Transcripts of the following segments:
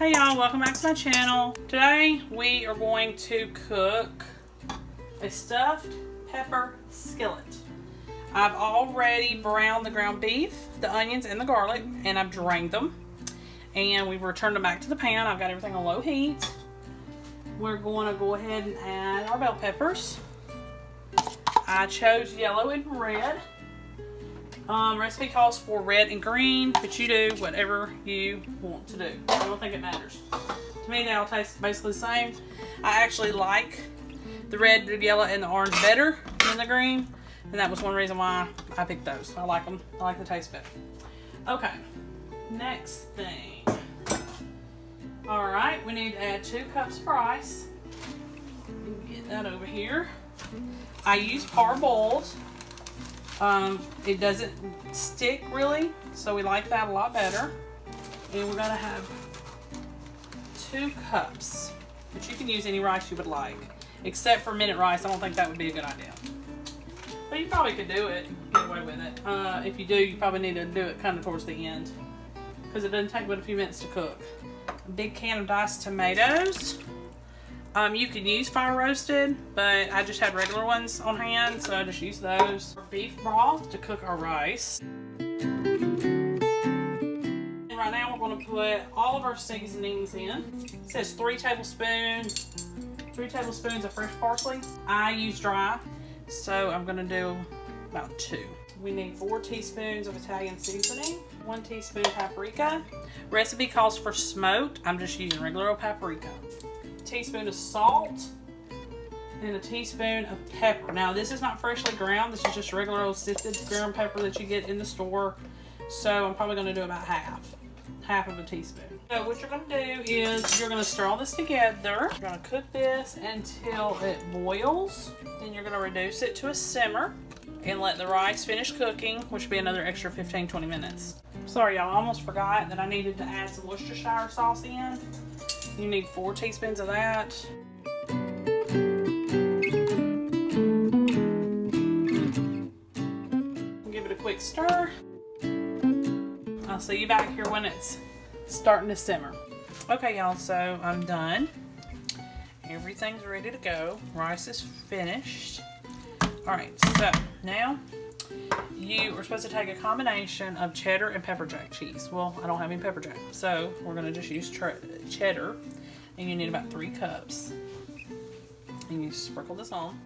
Hey y'all, welcome back to my channel. Today we are going to cook a stuffed pepper skillet. I've already browned the ground beef, the onions, and the garlic, and I've drained them. And we've returned them back to the pan. I've got everything on low heat. We're going to go ahead and add our bell peppers. I chose yellow and red. Recipe calls for red and green, but you do whatever you want to do. I don't think it matters. To me, they all taste basically the same. I actually like the red, the yellow, and the orange better than the green, and that was one reason why I picked those. I like them. I like the taste better. Okay, next thing. All right, we need to add 2 cups of rice. Get that over here. I use parboiled. It doesn't stick really, so we like that a lot better. And we're gonna have 2 cups, but you can use any rice you would like, except for minute rice. I don't think that would be a good idea, but you probably could do it, get away with it. If you do, you probably need to do it kind of towards the end, because it doesn't take but a few minutes to cook. A big can of diced tomatoes. You can use fire roasted, but I just had regular ones on hand, so I just used those. Beef broth to cook our rice. And right now we're going to put all of our seasonings in. It says 3 tablespoons of fresh parsley. I use dry, so I'm going to do about 2. We need 4 teaspoons of Italian seasoning, 1 teaspoon paprika. Recipe calls for smoked. I'm just using regular old paprika. Teaspoon of salt and a teaspoon of pepper. Now this is not freshly ground, this is just regular old sifted ground pepper that you get in the store, so I'm probably going to do about half of a teaspoon. So what you're going to do is you're going to stir all this together. You're going to cook this until it boils, then you're going to reduce it to a simmer and let the rice finish cooking, which will be another extra 15-20 minutes. Sorry y'all, I almost forgot that I needed to add some Worcestershire sauce in. You need 4 teaspoons of that. Give it a quick stir. I'll see you back here when it's starting to simmer. Okay y'all, so I'm done. Everything's ready to go. Rice is finished. Alright, so now you are supposed to take a combination of cheddar and pepper jack cheese. Well, I don't have any pepper jack, so we're going to just use cheddar. And you need about 3 cups. And you sprinkle this on.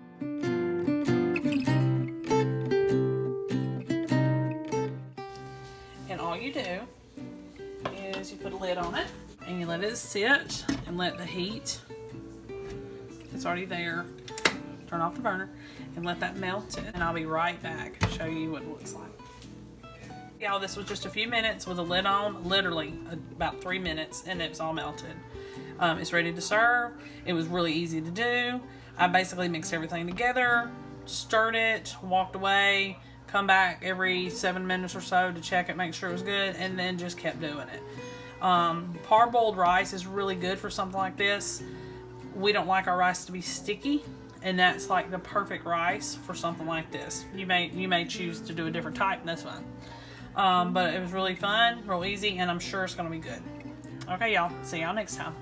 And all you do is you put a lid on it and you let it sit and let the heat that's already there, turn off the burner and let that melt it. And I'll be right back to show you what it looks like. Y'all, this was just a few minutes with a lid on, literally about 3 minutes, and it's all melted. It's ready to serve. It was really easy to do. I basically mixed everything together, stirred it, walked away, come back every 7 minutes or so to check it, make sure it was good, and then just kept doing it. Parboiled rice is really good for something like this. We don't like our rice to be sticky, and that's like the perfect rice for something like this. You may choose to do a different type, and that's fine. But it was really fun, real easy, and I'm sure it's going to be good. Okay, y'all. See y'all next time.